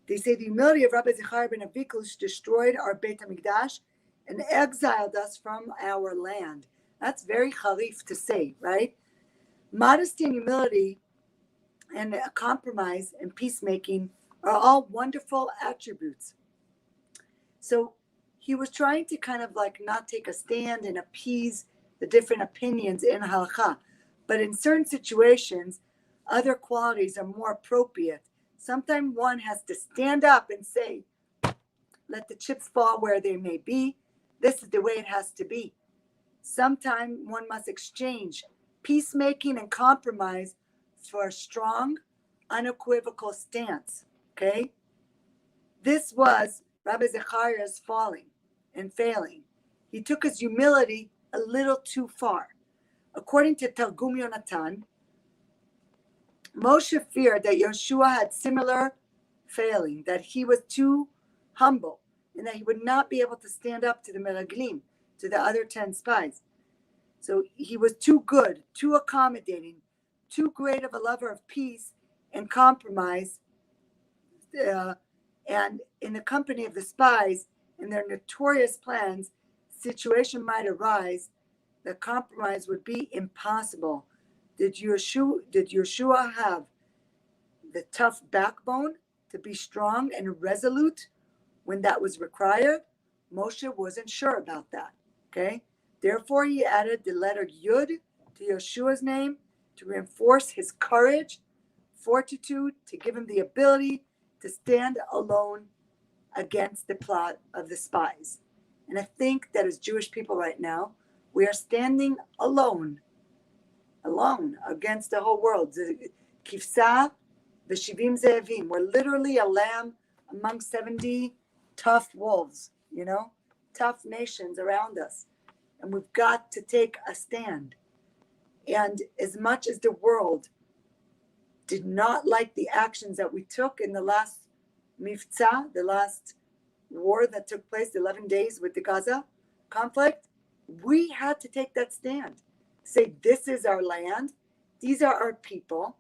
They say the humility of Rabbi Zechariah ben Aviklus destroyed our Beit HaMikdash and exiled us from our land. That's very charif to say, right? Modesty and humility and a compromise and peacemaking are all wonderful attributes. So he was trying to kind of like not take a stand and appease the different opinions in halakha. But in certain situations, other qualities are more appropriate. Sometimes one has to stand up and say, let the chips fall where they may be. This is the way it has to be. Sometimes one must exchange peacemaking and compromise for a strong, unequivocal stance. Okay? This was Rabbi Zechariah's falling and failing. He took his humility a little too far. According to Targum Yonatan, Moshe feared that Yeshua had similar failing, that he was too humble, and that he would not be able to stand up to the Meraglim, to the other 10 spies. So he was too good, too accommodating, too great of a lover of peace and compromise, and in the company of the spies and their notorious plans, situation might arise. The compromise would be impossible. Did Yeshua have the tough backbone to be strong and resolute when that was required? Moshe wasn't sure about that. Okay? Therefore, he added the letter Yud to Yeshua's name to reinforce his courage, fortitude, to give him the ability to stand alone against the plot of the spies. And I think that as Jewish people right now, we are standing alone against the whole world. Kifsa v'shivim ze'evim. We're literally a lamb among 70 tough wolves, tough nations around us. And we've got to take a stand. And as much as the world did not like the actions that we took in the last miftzah, the last war that took place, 11 days with the Gaza conflict, we had to take that stand. Say, this is our land, these are our people,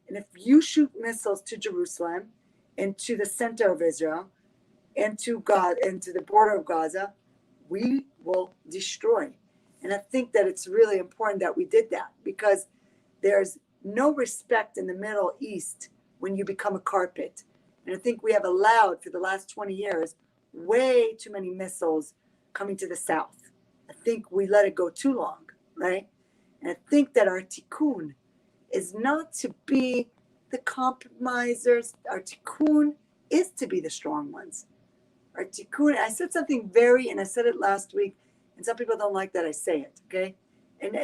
and if you shoot missiles to Jerusalem and to the center of Israel and to God and to the border of Gaza, we will destroy. And I think that it's really important that we did that, because there's no respect in the Middle East when you become a carpet. And I think we have allowed for the last 20 years way too many missiles coming to the south. I think we let it go too long, right? And I think that our tikkun is not to be the compromisers. Our tikkun is to be the strong ones. Our tikkun, I said something and I said it last week, and some people don't like that I say it, okay? And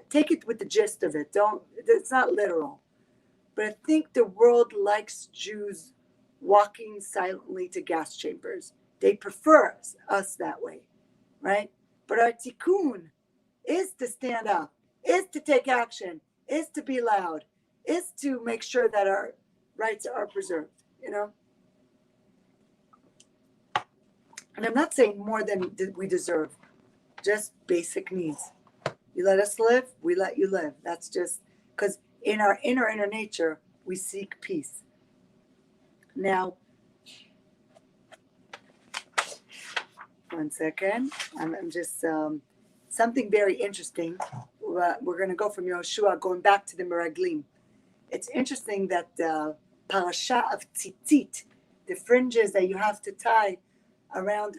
take it with the gist of it. It's not literal. But I think the world likes Jews walking silently to gas chambers. They prefer us that way, right? But our tikkun is to stand up, is to take action, is to be loud, is to make sure that our rights are preserved, And I'm not saying more than we deserve, just basic needs. You let us live, we let you live. That's just because in our inner nature, we seek peace. Now, one second. I'm just something very interesting. We're going to go from Yoshua, going back to the Meraglim. It's interesting that the parasha of tzitzit, the fringes that you have to tie around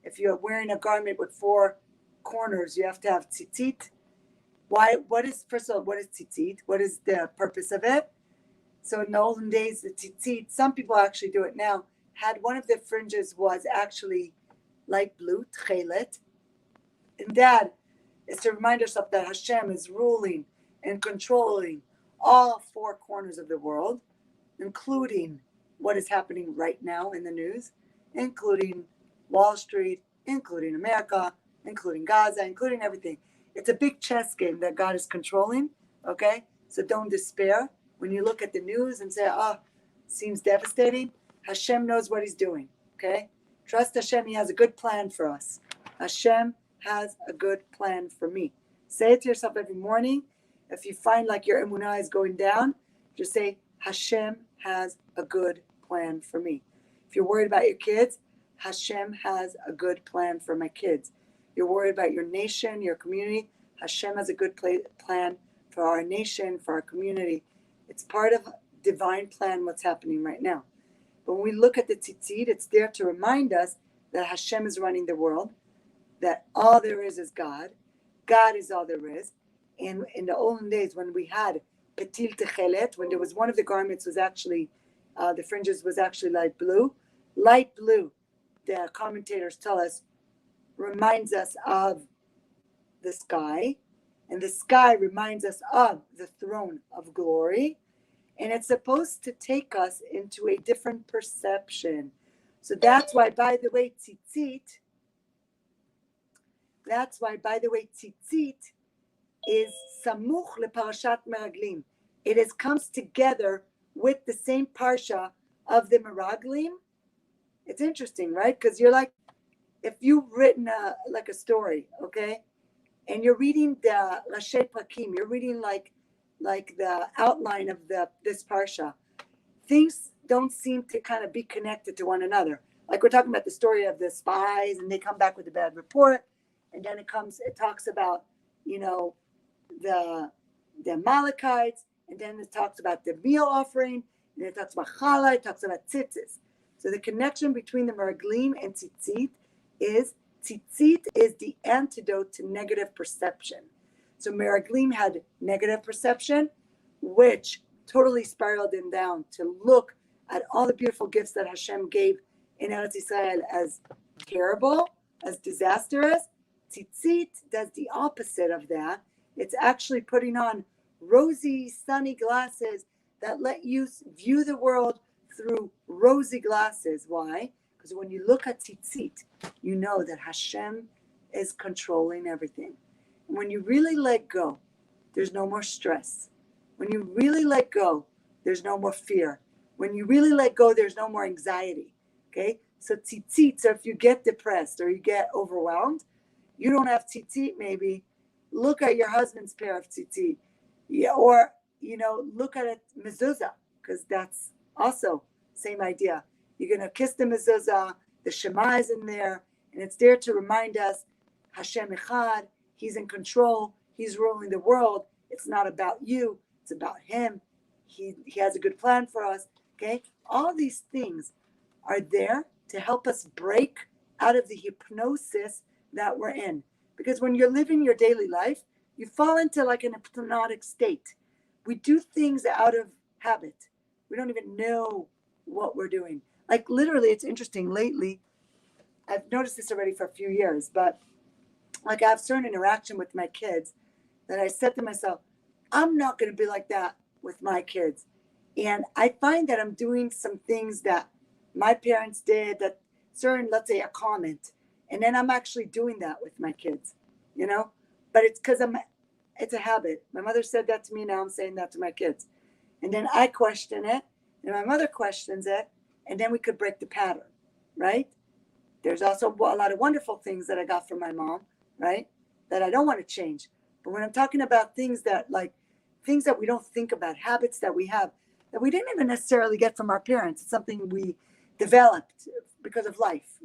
if you're wearing a garment with 4 corners, you have to have tzitzit. First of all, what is tzitzit? What is the purpose of it? So in the olden days, the tzitzit, some people actually do it now, had one of the fringes was actually light blue, tchelet. And that is to remind ourselves that Hashem is ruling and controlling all 4 corners of the world, including what is happening right now in the news, including Wall Street, including America, including Gaza, including everything. It's a big chess game that God is controlling, okay? So don't despair. When you look at the news and say, seems devastating, Hashem knows what he's doing, okay? Trust Hashem, he has a good plan for us. Hashem has a good plan for me. Say it to yourself every morning. If you find like your emunah is going down, just say, Hashem has a good plan for me. If you're worried about your kids, Hashem has a good plan for my kids. You're worried about your nation, your community, Hashem has a good plan for our nation, for our community. It's part of divine plan, what's happening right now. But when we look at the tzitzit, it's there to remind us that Hashem is running the world, that all there is God. God is all there is. And in the olden days, when we had petil techelet, when there was one of the garments was actually, the fringes was actually light blue, the commentators tell us, reminds us of the sky, and the sky reminds us of the throne of glory, and it's supposed to take us into a different perception. So that's why, by the way, tzitzit is samuch leparashat meraglim. It comes together with the same parsha of the meraglim. It's interesting, right? Because you're like, if you've written like a story, okay, and you're reading the Rashi Prakim, you're reading like the outline of this parsha, things don't seem to kind of be connected to one another. Like we're talking about the story of the spies, and they come back with a bad report, and then it talks about, the Amalekites, and then it talks about the meal offering, and it talks about challah, it talks about tzitzis. So the connection between the meraglim and tzitzit is the antidote to negative perception. So meraglim had negative perception, which totally spiraled him down to look at all the beautiful gifts that Hashem gave in Eretz Israel as terrible, as disastrous. Tzitzit does the opposite of that. It's actually putting on rosy, sunny glasses that let you view the world through rosy glasses. Why? Because when you look at tzitzit, you know that Hashem is controlling everything. And when you really let go, there's no more stress. When you really let go, there's no more fear. When you really let go, there's no more anxiety. Okay? So tzitzit, so if you get depressed or you get overwhelmed, you don't have tzitzit maybe, look at your husband's pair of tzitzit. Yeah, or, look at it mezuzah, because that's also same idea. You're going to kiss the mezuzah, the Shema is in there, and it's there to remind us, Hashem Echad, He's in control, He's ruling the world. It's not about you, it's about Him. He has a good plan for us, okay? All these things are there to help us break out of the hypnosis that we're in. Because when you're living your daily life, you fall into like an hypnotic state. We do things out of habit. We don't even know what we're doing. Like literally, it's interesting. Lately, I've noticed this already for a few years, but like I have certain interaction with my kids that I said to myself, I'm not going to be like that with my kids. And I find that I'm doing some things that my parents did, that certain, let's say a comment, and then I'm actually doing that with my kids, but it's because it's a habit. My mother said that to me. Now I'm saying that to my kids. And then I question it, and my mother questions it, and then we could break the pattern, right? There's also a lot of wonderful things that I got from my mom, right? That I don't want to change. But when I'm talking about things that we don't think about, habits that we have, that we didn't even necessarily get from our parents. It's something we developed because of life,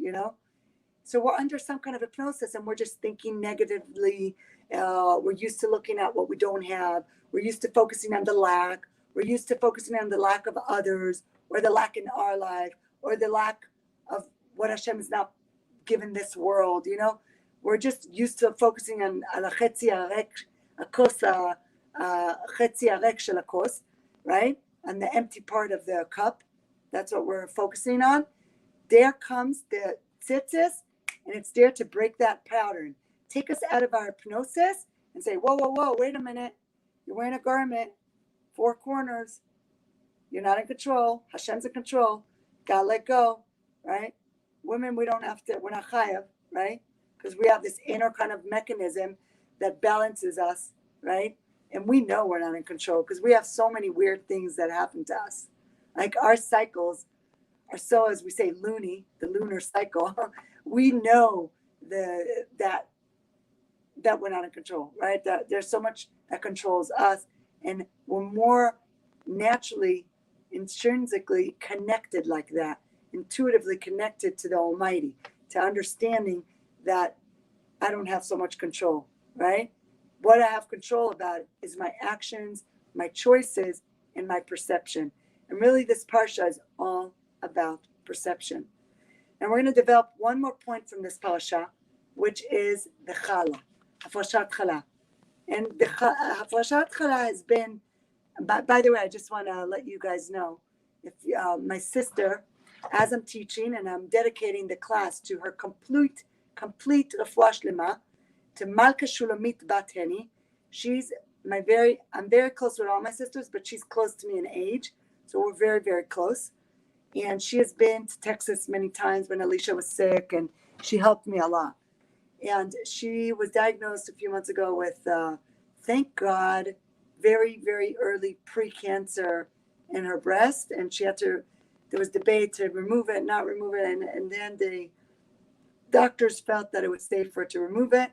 So we're under some kind of hypnosis, and we're just thinking negatively. We're used to looking at what we don't have. We're used to focusing on the lack. We're used to focusing on the lack of others, or the lack in our life, or the lack of what Hashem has not given this world. We're just used to focusing on chetzi harek shel hakos, right? On the empty part of the cup. That's what we're focusing on. There comes the tzitzis, and it's there to break that pattern. Take us out of our hypnosis and say, whoa, wait a minute. You're wearing a garment, 4 corners. You're not in control. Hashem's in control. Gotta let go, right? Women, we're not chayav, right? Because we have this inner kind of mechanism that balances us, right? And we know we're not in control because we have so many weird things that happen to us. Like our cycles are so, as we say, loony, the lunar cycle. We know that we're not in control, right? That there's so much that controls us, and we're more naturally, intrinsically connected like that, intuitively connected to the Almighty, to understanding that I don't have so much control, right? What I have control about is my actions, my choices, in my perception. And really this parsha is all about perception. And we're going to develop one more point from this parsha, which is the challah, hafrashat challah. And the hafrashat challah has been, by the way, I just want to let you guys know, if my sister, as I'm teaching and I'm dedicating the class to her complete refuah shlema, to Malka Shulamit Bat Heni. I'm very close with all my sisters, but she's close to me in age. So we're very, very close. And she has been to Texas many times when Alicia was sick, and she helped me a lot. And she was diagnosed a few months ago with, thank God, very, very early pre-cancer in her breast. And there was debate to remove it, not remove it. And then the doctors felt that it was safe for her to remove it.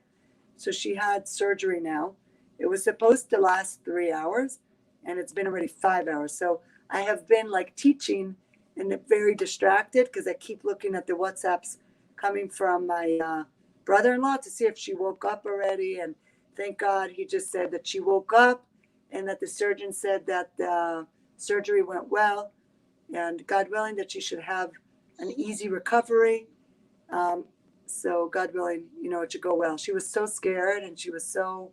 So she had surgery now. It was supposed to last 3 hours, and it's been already 5 hours. So I have been like teaching and very distracted because I keep looking at the WhatsApps coming from my brother-in-law to see if she woke up already. And thank God he just said that she woke up and that the surgeon said that the surgery went well, and God willing that she should have an easy recovery. So God willing, it should go well. She was so scared and she was so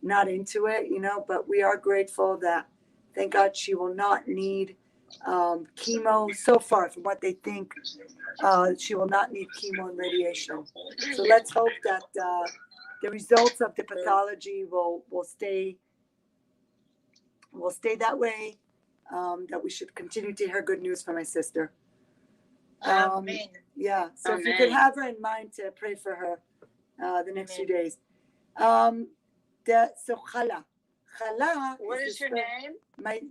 not into it, but we are grateful that, thank God, she will not need chemo. So far from what they think, she will not need chemo and radiation. So let's hope that the results of the pathology will stay that way, that we should continue to hear good news from my sister. Amen. Yeah, so if you could have her in mind to pray for her the next few days. So Chala. What is her name?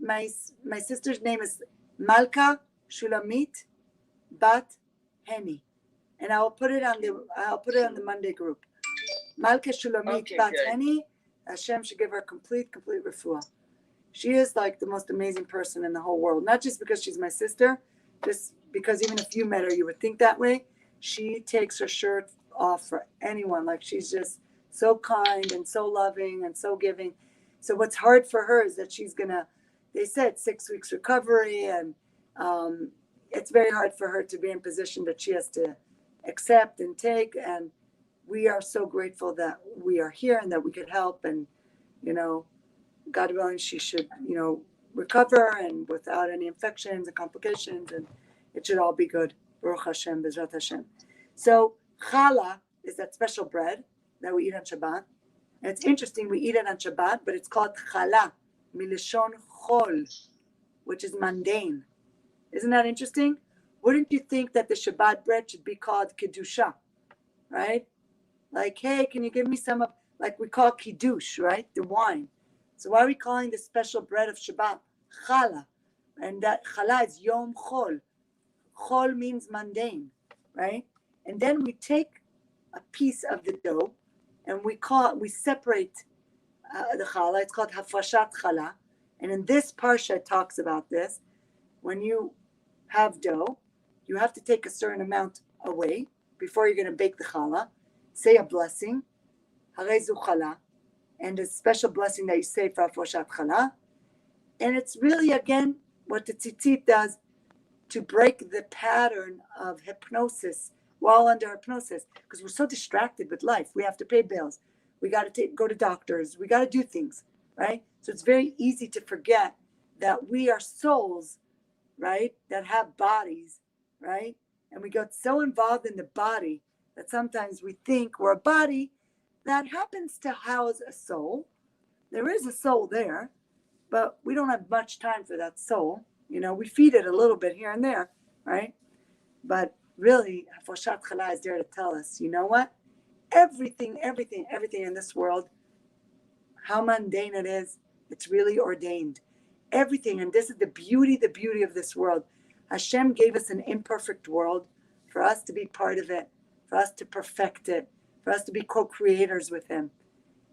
My sister's name is Malka Shulamit Bat Heni, and I'll put it on the Monday group. Malka Shulamit Bat Heni. Hashem should give her complete refuah. She is like the most amazing person in the whole world. Not just because she's my sister, just because even if you met her, you would think that way. She takes her shirt off for anyone. Like, she's just so kind and so loving and so giving. So what's hard for her is that they said 6 weeks recovery, and it's very hard for her to be in a position that she has to accept and take. And we are so grateful that we are here and that we could help. And, God willing, she should, recover and without any infections and complications, and it should all be good. Baruch Hashem, Bezrat Hashem. So challah is that special bread that we eat on Shabbat. And it's interesting, we eat it on Shabbat, but it's called challah, milishon chol, which is mundane. Isn't that interesting? Wouldn't you think that the Shabbat bread should be called kedusha, right? Like, hey, can you give me some of, like we call kiddush, right? The wine. So why are we calling the special bread of Shabbat challah? And that challah is yom chol. Chol means mundane, right? And then we take a piece of the dough and we separate the challah. It's called hafrashat challah. And in this parsha it talks about this. When you have dough, you have to take a certain amount away before you're going to bake the challah. Say a blessing, harezu challah, and a special blessing that you say for hafrashat challah. And it's really, again, what the tzitzit does to break the pattern of hypnosis while under hypnosis, because we're so distracted with life. We have to pay bills. We got to go to doctors. We got to do things, right? So it's very easy to forget that we are souls, right, that have bodies, right? And we got so involved in the body that sometimes we think we're a body that happens to house a soul. There is a soul there, but we don't have much time for that soul. We feed it a little bit here and there, right? But really, hafrashat challah is there to tell us, you know what? Everything in this world, how mundane it is, it's really ordained. Everything, and this is the beauty of this world. Hashem gave us an imperfect world for us to be part of it, for us to perfect it, for us to be co-creators with Him,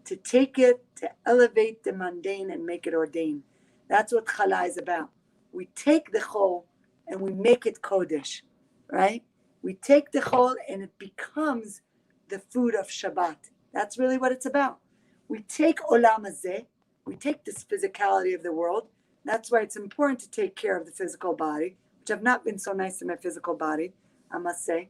to take it, to elevate the mundane and make it ordained. That's what challah is about. We take the chol and we make it kodesh, right? We take the chol and it becomes the food of Shabbat. That's really what it's about. We take olam hazeh, we take this physicality of the world, That's why it's important to take care of the physical body, which I've not been so nice to my physical body, I must say,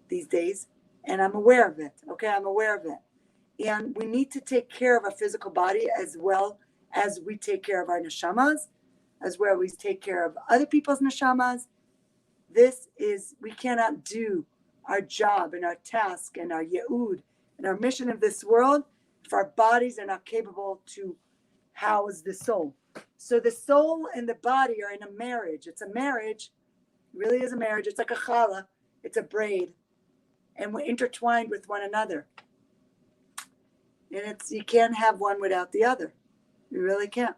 these days. And I'm aware of it. Okay, I'm aware of it. And we need to take care of our physical body as well as we take care of our neshamas, as well as we take care of other people's neshamas. We cannot do our job and our task and our ye'ud and our mission of this world if our bodies are not capable to house the soul. So the soul and the body are in a marriage. It's a marriage, it really is a marriage. It's like a challah, it's a braid, and we're intertwined with one another. And you can't have one without the other. You really can't.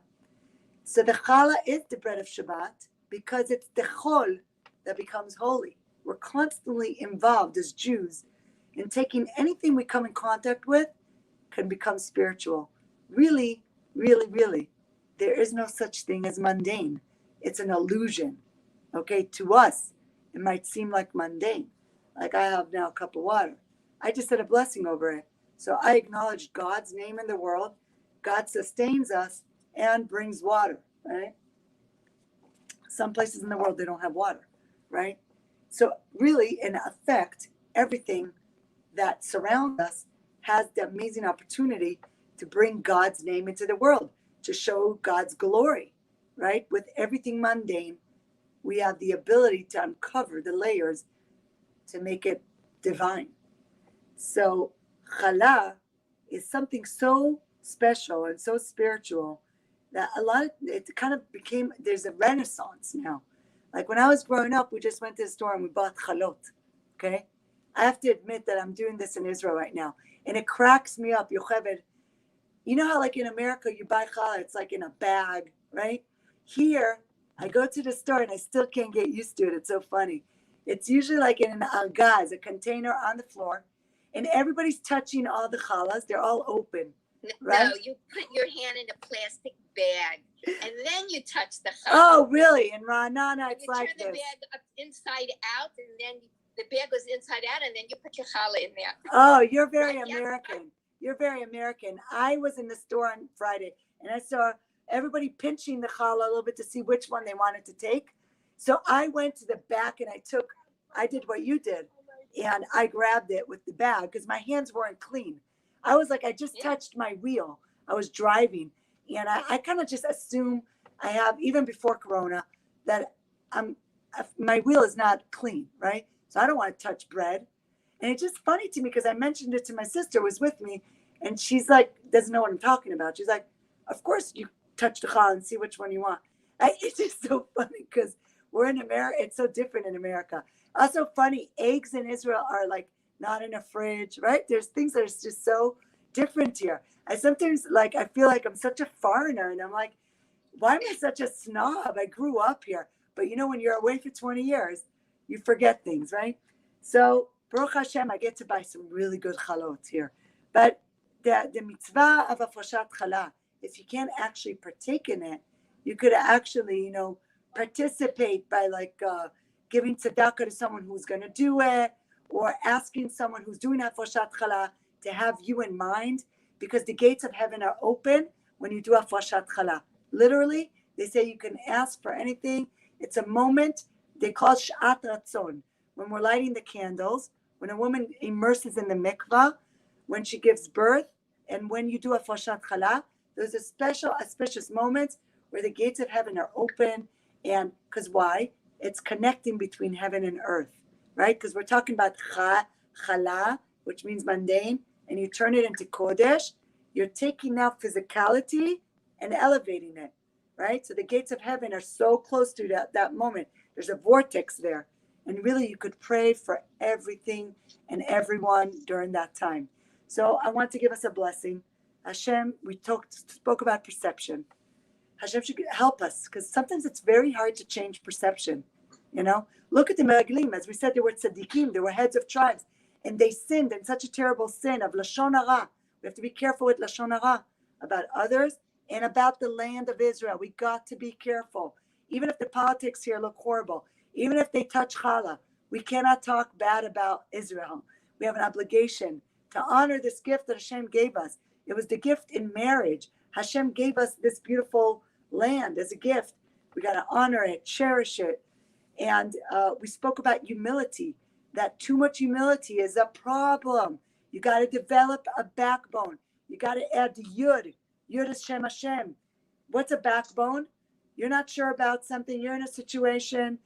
So the challah is the bread of Shabbat because it's the chol that becomes holy. We're constantly involved as Jews in taking anything we come in contact with can become spiritual. Really, really, really, there is no such thing as mundane. It's an illusion. Okay, to us, it might seem like mundane. Like I have now a cup of water. I just said a blessing over it. So I acknowledge God's name in the world. God sustains us and brings water, right? Some places in the world, they don't have water, right? So really, in effect, everything that surrounds us has the amazing opportunity to bring God's name into the world, to show God's glory, right? With everything mundane, we have the ability to uncover the layers to make it divine. So challah is something so special and so spiritual that it kind of became, there's a renaissance now. Like when I was growing up, we just went to the store and we bought chalot, okay? I have to admit that I'm doing this in Israel right now. And it cracks me up, Yocheved. You know how like in America, you buy challah, it's like in a bag, right? Here, I go to the store and I still can't get used to it. It's so funny. It's usually like in an algaz, a container on the floor, and everybody's touching all the challahs. They're all open, right? No, you put your hand in a plastic bag, and then you touch the challah. Oh, really? In Ra'anana, it's like this. You turn the bag up inside out, and then the bag goes inside out, and then you put your challah in there. Oh, you're very American. You're very American. I was in the store on Friday, and I saw everybody pinching the challah a little bit to see which one they wanted to take. So I went to the back, and I did what you did, and I grabbed it with the bag because my hands weren't clean. I was like, I just touched my wheel. I was driving, and I kind of just assume I have, even before Corona, that my wheel is not clean, right? So I don't want to touch bread. And it's just funny to me because I mentioned it to my sister who was with me, and she's like, doesn't know what I'm talking about. She's like, of course you touch the challah and see which one you want. It's just so funny because we're in America. It's so different in America. Also funny, eggs in Israel are like not in a fridge, right? There's things that are just so different here. I sometimes I feel like I'm such a foreigner, and I'm like, why am I such a snob? I grew up here. But you know, when you're away for 20 years, you forget things, right? So Baruch Hashem, I get to buy some really good chalot here. But the mitzvah of afroshat challah, if you can't actually partake in it, you could actually, participate by giving tzedakah to someone who's going to do it, or asking someone who's doing afroshat challah to have you in mind, because the gates of heaven are open when you do afroshat challah. Literally, they say you can ask for anything. It's a moment they call sh'at ratzon. When we're lighting the candles, when a woman immerses in the mikvah, when she gives birth, and when you do afroshat challah, there's a special auspicious moments where the gates of heaven are open. And because why? It's connecting between heaven and earth, right? Because we're talking about challah, which means mundane, and you turn it into kodesh. You're taking now physicality and elevating it, right? So the gates of heaven are so close to that moment. There's a vortex there. And really, you could pray for everything and everyone during that time. So I want to give us a blessing. Hashem, we spoke about perception. Hashem should help us, because sometimes it's very hard to change perception. Look at the Meraglim. As we said, they were tzaddikim, they were heads of tribes, and they sinned in such a terrible sin of lashon hara. We have to be careful with lashon hara about others and about the land of Israel. We got to be careful. Even if the politics here look horrible, even if they touch challah, we cannot talk bad about Israel. We have an obligation to honor this gift that Hashem gave us. It was the gift in marriage. Hashem gave us this beautiful land as a gift. We got to honor it, cherish it. And we spoke about humility, that too much humility is a problem. You got to develop a backbone. You got to add the Yud. Yud is Shem Hashem. What's a backbone? You're not sure about something. You're in a situation.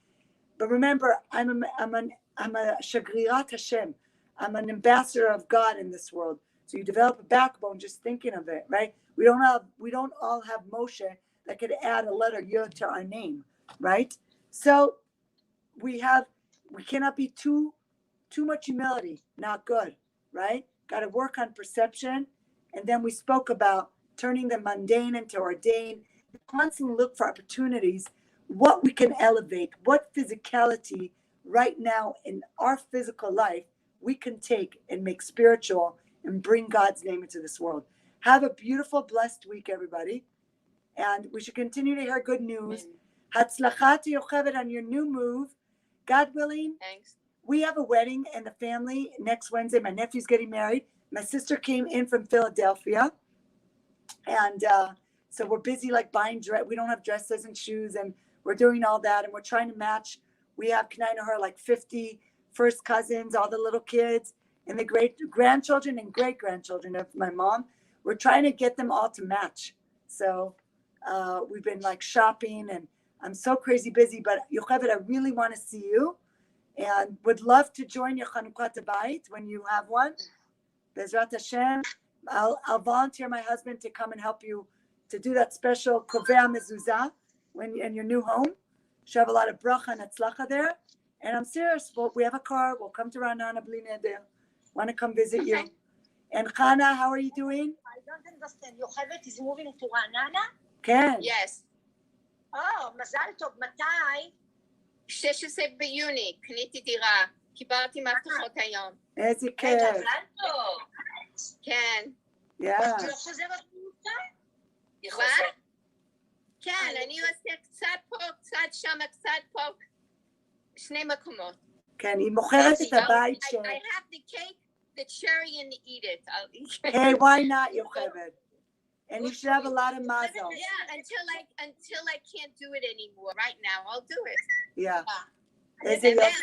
But remember, I'm a Shagrirat Hashem. I'm an ambassador of God in this world. So you develop a backbone just thinking of it, right? We don't all have Moshe that could add a letter Yud to our name, right? So we cannot be too much humility, not good, right? Got to work on perception. And then we spoke about turning the mundane into ordained. Constantly look for opportunities, what we can elevate, what physicality right now in our physical life we can take and make spiritual and bring God's name into this world. Have a beautiful, blessed week, everybody. And we should continue to hear good news. Hatzlachat Yocheved on your new move. God willing. Thanks. We have a wedding in the family next Wednesday. My nephew's getting married. My sister came in from Philadelphia. And so we're busy like buying dress. We don't have dresses and shoes, and we're doing all that. And we're trying to match. We have her like 50 first cousins, all the little kids, and the great grandchildren and great grandchildren of my mom. We're trying to get them all to match. So we've been like shopping, and I'm so crazy busy. But Yocheved, I really want to see you, and would love to join your Chanukah Beit when you have one. Bezrat Hashem. I'll volunteer my husband to come and help you to do that special kovea mezuzah when in your new home. Should have a lot of bracha and atzlacha there. And I'm serious. We have a car. We'll come to Ra'anana bli neder. Want to come visit you. And Chana, how are you doing? I don't understand. Yocheved is moving to Ra'anana? Ken. Yes. Oh, מזל טוב. מתי? 16 ביוני, קניתי דירה. קיבלתי מפתחות היום. איזה כיף. מזל טוב. כן. Yeah. את לא חוזרת ממוצא? מה? כן, אני עושה קצת פה, קצת שם, קצת פה. שני מקומות. כן, היא מוכרת את הבית I של... have the cake, the cherry, and the eat it. I'll eat it. Hey, why not, Yocheved? And you should have a lot of mazel. Yeah, until I can't do it anymore. Right now, I'll do it. Yeah. Ah. איזה יופי.